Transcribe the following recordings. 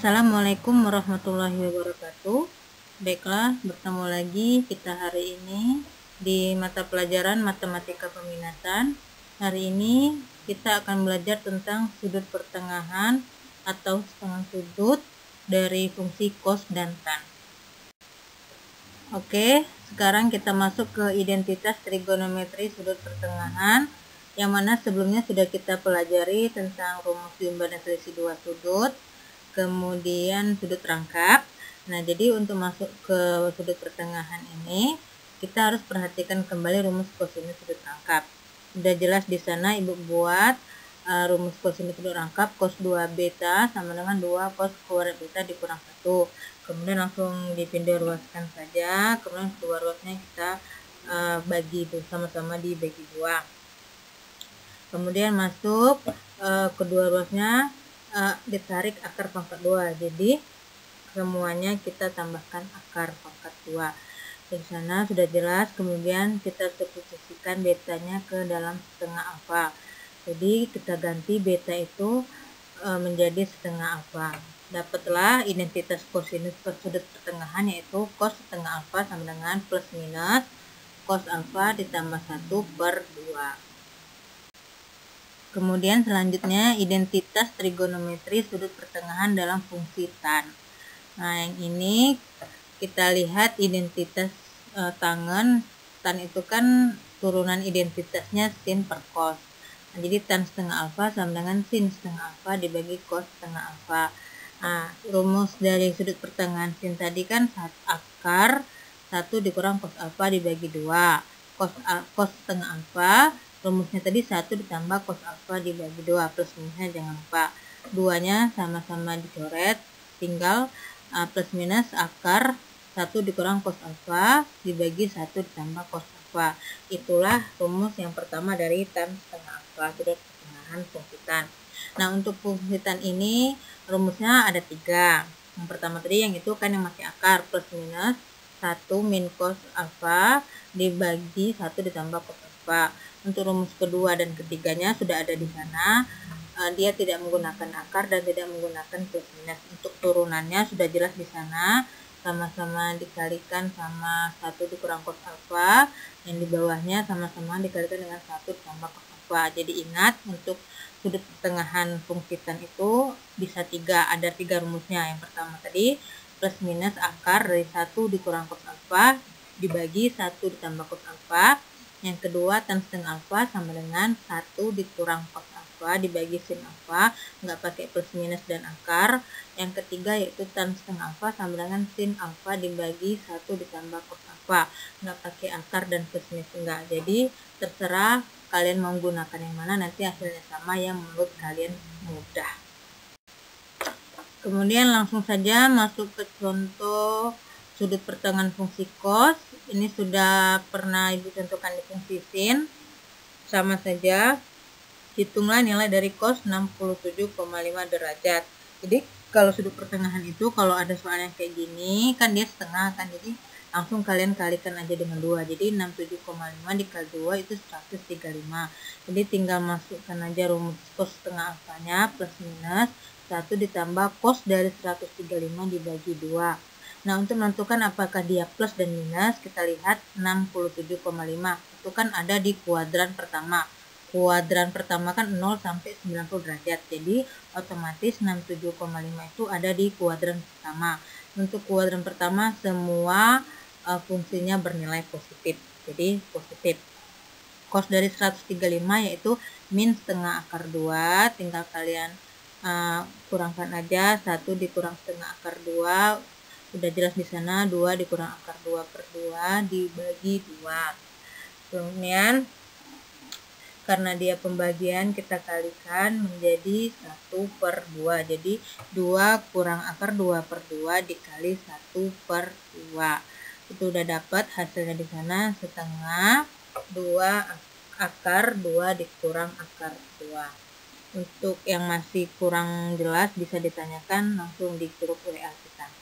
Assalamualaikum warahmatullahi wabarakatuh. Baiklah, bertemu lagi kita hari ini di mata pelajaran Matematika Peminatan. Hari ini kita akan belajar tentang sudut pertengahan atau setengah sudut dari fungsi cos dan tan. Oke, sekarang kita masuk ke identitas trigonometri sudut pertengahan, yang mana sebelumnya sudah kita pelajari tentang rumus jumlah dan selisih dua sudut, kemudian sudut rangkap. Nah, jadi untuk masuk ke sudut pertengahan ini, kita harus perhatikan kembali rumus kosinus sudut rangkap. Sudah jelas di sana Ibu buat rumus kosinus sudut rangkap cos 2 beta sama dengan 2 cos kuadrat beta dikurang 1. Kemudian langsung dipindah ruaskan saja, kemudian kedua ruasnya kita bagi itu sama-sama dibagi 2. Kemudian masuk kedua ruasnya ditarik akar pangkat 2, jadi semuanya kita tambahkan akar pangkat 2. Di sana sudah jelas. Kemudian kita substitusikan betanya ke dalam setengah alfa, jadi kita ganti beta itu menjadi setengah alfa. Dapatlah identitas kosinus sudut pertengahan, yaitu cos setengah alfa sama dengan plus minus cos alfa ditambah 1/2. Kemudian selanjutnya identitas trigonometri sudut pertengahan dalam fungsi tan. Nah, yang ini kita lihat identitas tangen. Tan itu kan turunan identitasnya sin per cos. Nah, jadi tan setengah alfa sama dengan sin setengah alfa dibagi cos setengah alfa. Nah, rumus dari sudut pertengahan sin tadi kan akar 1 dikurang cos alfa dibagi 2. Cos setengah alfa rumusnya tadi 1 ditambah cos alfa dibagi 2, plus minusnya jangan lupa. 2-nya sama-sama dicoret, tinggal plus minus akar 1 dikurang cos alfa dibagi 1 ditambah cos alfa. Itulah rumus yang pertama dari tan setengah alfa, sudut pertengahan fungsi tan. Nah, untuk fungsi tan ini rumusnya ada 3. Yang pertama tadi yang itu kan yang pakai akar, plus minus 1 min cos alfa dibagi 1 ditambah cos alfa. Untuk rumus kedua dan ketiganya sudah ada di sana. Dia tidak menggunakan akar dan tidak menggunakan plus minus. Untuk turunannya sudah jelas di sana, sama-sama dikalikan sama 1 dikurang cos alfa, yang di bawahnya sama-sama dikalikan dengan 1 ditambah cos alfa. Jadi ingat, untuk sudut pertengahan fungsi tan itu bisa 3, ada 3 rumusnya. Yang pertama tadi plus minus akar dari 1 dikurang cos alfa dibagi 1 ditambah cos alfa. Yang kedua tan setengah alfa sama dengan 1 dikurang cos alfa dibagi sin alfa, nggak pakai plus minus dan akar. Yang ketiga yaitu tan setengah alfa sama dengan sin alfa dibagi 1 ditambah cos alfa, nggak pakai akar dan plus minus enggak. Jadi terserah kalian mau menggunakan yang mana, nanti hasilnya sama yang menurut kalian mudah. Kemudian langsung saja masuk ke contoh sudut pertengahan fungsi cos. Ini sudah pernah Ibu contohkan di fungsi sin. Sama saja, hitunglah nilai dari cos 67,5 derajat. Jadi kalau sudut pertengahan itu kalau ada soal yang kayak gini kan dia setengah kan, jadi langsung kalian kalikan aja dengan 2. Jadi 67,5 dikali 2 itu 135. Jadi tinggal masukkan aja rumus cos setengah alfanya plus minus 1 ditambah cos dari 135 dibagi 2. Nah, untuk menentukan apakah dia plus dan minus, kita lihat 67,5 itu kan ada di kuadran pertama. Kuadran pertama kan 0 sampai 90 derajat. Jadi otomatis 67,5 itu ada di kuadran pertama. Untuk kuadran pertama semua fungsinya bernilai positif. Jadi positif. Cos dari 135 yaitu min setengah akar 2, tinggal kalian kurangkan aja, 1 dikurang setengah akar 2. Sudah jelas di sana 2 dikurang akar 2/2 dibagi 2. Kemudian karena dia pembagian kita kalikan menjadi 1/2. Jadi 2 kurang akar 2/2 dikali 1/2. Itu udah dapat hasilnya di sana setengah 2 akar 2 dikurang akar 2. Untuk yang masih kurang jelas bisa ditanyakan langsung di grup WA kita.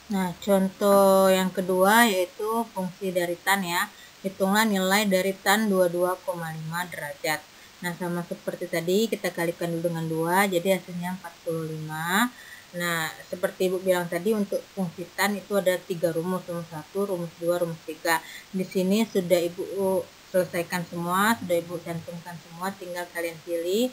Nah, contoh yang kedua yaitu fungsi dari tan ya. Hitunglah nilai dari tan 22,5 derajat. Nah, sama seperti tadi kita kalikan dulu dengan 2, jadi hasilnya 45. Nah, seperti Ibu bilang tadi, untuk fungsi tan itu ada 3 rumus, rumus 1, rumus 2, rumus 3. Di sini sudah Ibu selesaikan semua, sudah Ibu cantumkan semua, tinggal kalian pilih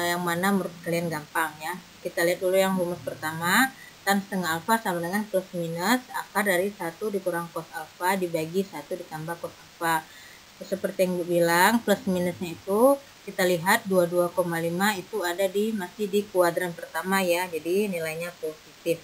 yang mana menurut kalian gampang ya. Kita lihat dulu yang rumus pertama. Tan setengah alfa sama dengan plus minus akar dari 1 dikurang cos alfa dibagi 1 ditambah cos alfa. Seperti yang Ibu bilang, plus minusnya itu kita lihat 22,5 itu ada masih di kuadran pertama ya, jadi nilainya positif.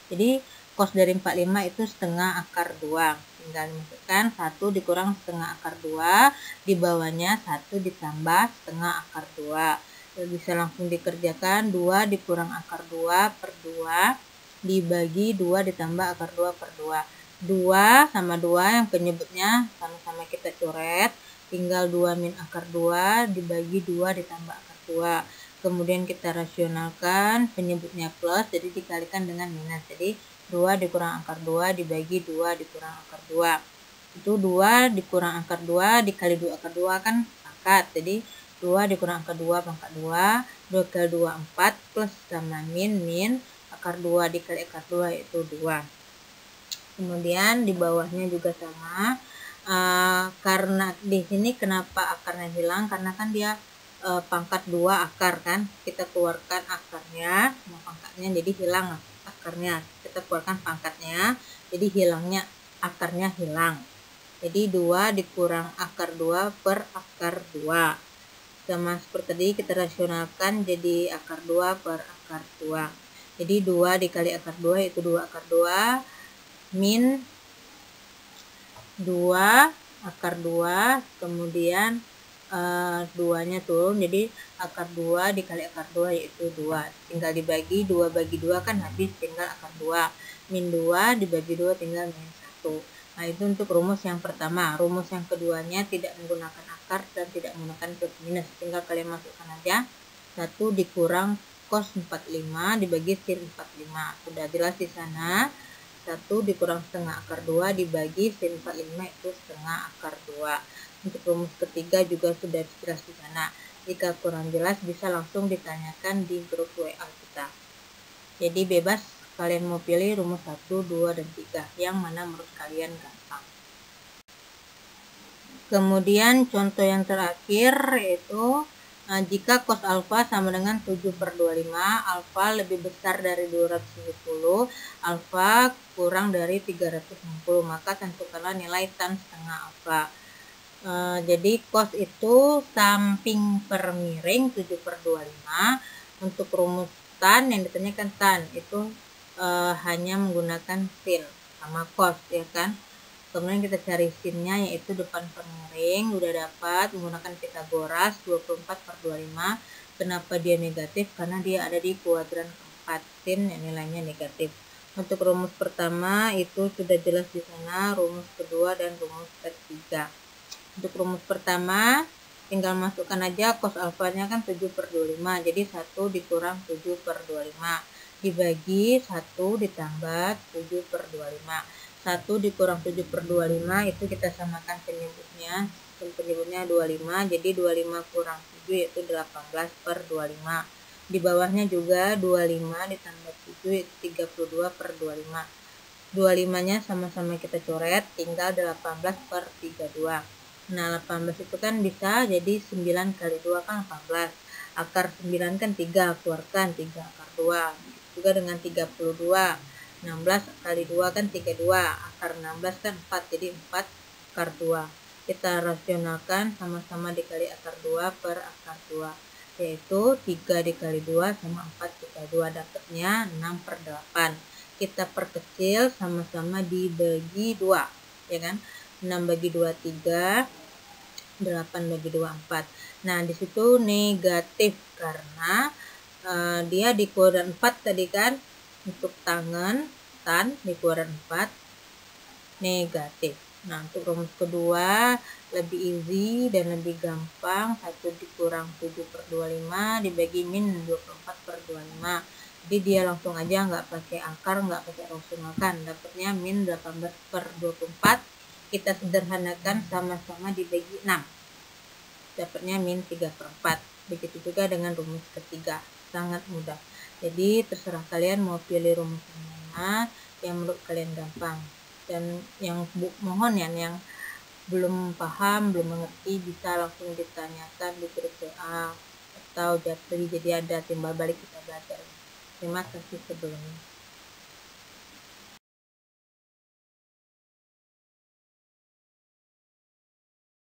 Jadi cos dari 45 itu setengah akar 2, tinggal masukkan 1 dikurang setengah akar 2, di bawahnya 1 ditambah setengah akar 2. Bisa langsung dikerjakan, 2 dikurang akar 2 per 2 dibagi 2 ditambah akar 2 per 2. 2 sama 2 yang penyebutnya sama-sama kita coret, tinggal 2 min akar 2 dibagi 2 ditambah akar 2. Kemudian kita rasionalkan, penyebutnya plus, jadi dikalikan dengan minus. Jadi 2 dikurang akar 2 dibagi 2 dikurang akar 2. Itu 2 dikurang akar 2 dikali 2 akar 2 kan pangkat. Jadi 2 dikurang akar 2 pangkat 2, 2 kali 2 4 plus sama min akar 2 dikali akar 2 yaitu 2. Kemudian di bawahnya juga sama, karena di sini kenapa akarnya hilang, karena kan dia pangkat 2 akar kan, kita keluarkan akarnya sama pangkatnya, jadi hilang akarnya, kita keluarkan pangkatnya, jadi hilangnya akarnya hilang. Jadi 2 dikurang akar 2 per akar 2, sama seperti tadi kita rasionalkan jadi akar 2 per akar 2. Jadi 2 dikali akar 2 yaitu 2 akar 2 min 2 akar 2, kemudian 2-nya turun, jadi akar 2 dikali akar 2 yaitu 2, tinggal dibagi 2 bagi 2 kan habis, tinggal akar 2, min 2 dibagi 2 tinggal min 1. Nah, itu untuk rumus yang pertama. Rumus yang keduanya tidak menggunakan akar dan tidak menggunakan plus minus, tinggal kalian masukkan aja 1 dikurang cos 45 dibagi sin 45, sudah jelas di sana. 1 dikurang setengah akar 2 dibagi sin 45 itu setengah akar 2. Untuk rumus ketiga juga sudah jelas di sana. Jika kurang jelas bisa langsung ditanyakan di grup WA kita. Jadi bebas kalian mau pilih rumus 1, 2, dan 3 yang mana menurut kalian gampang. Kemudian contoh yang terakhir yaitu jika cos alfa sama dengan 7/25, alfa lebih besar dari 270, alfa kurang dari 360, maka tentukanlah nilai tan setengah alfa. Jadi cos itu samping per miring 7/25. Untuk rumus tan yang ditanyakan tan itu hanya menggunakan sin sama cos ya kan. Kemudian kita cari sinnya yaitu depan per miring, udah dapat menggunakan Pitagoras 24/25. Kenapa dia negatif? Karena dia ada di kuadran keempat, sin yang nilainya negatif. Untuk rumus pertama itu sudah jelas di sana, rumus kedua dan rumus ketiga. Untuk rumus pertama tinggal masukkan aja cos alfanya kan 7/25, jadi 1 dikurang 7/25 dibagi 1 ditambah 7/25. 1 dikurang 7/25 itu kita samakan penyebutnya, penyebutnya 25, jadi 25 kurang 7 yaitu 18/25. Di bawahnya juga 25 ditambah 7 yaitu 32/25. 25 nya sama-sama kita coret, tinggal 18/32. Nah, 18 itu kan bisa jadi 9 kali 2 kan 18. Akar 9 kan 3, keluarkan 3 akar 2. Juga dengan 32. 16 kali 2 kan 32, akar 16 kan 4, jadi 4 akar 2. Kita rasionalkan sama-sama dikali akar 2 per akar 2, yaitu 3 dikali 2 sama 4 dikali 2, dapatnya 6/8. Kita perkecil sama-sama dibagi 2, ya kan? 6 bagi 2 3, 8 bagi 2 4. Nah, di situ negatif karena dia di kuadran 4 tadi kan. Untuk tangan tan di kuadran 4 negatif. Nah, untuk rumus kedua lebih easy dan lebih gampang. 1 dikurang 7/25 dibagi min 24/25. Jadi dia langsung aja nggak pakai akar, nggak pakai rasionalkan, dapatnya min 18/24. Kita sederhanakan sama-sama dibagi 6. dapatnya min 3/4. Begitu juga dengan rumus ketiga, sangat mudah. Jadi terserah kalian mau pilih rumus yang mana yang menurut kalian gampang. Dan yang mohon ya, yang belum paham, belum mengerti, bisa langsung ditanyakan di grup WA atau Japri, jadi ada timbal balik kita belajar. Terima kasih sebelumnya.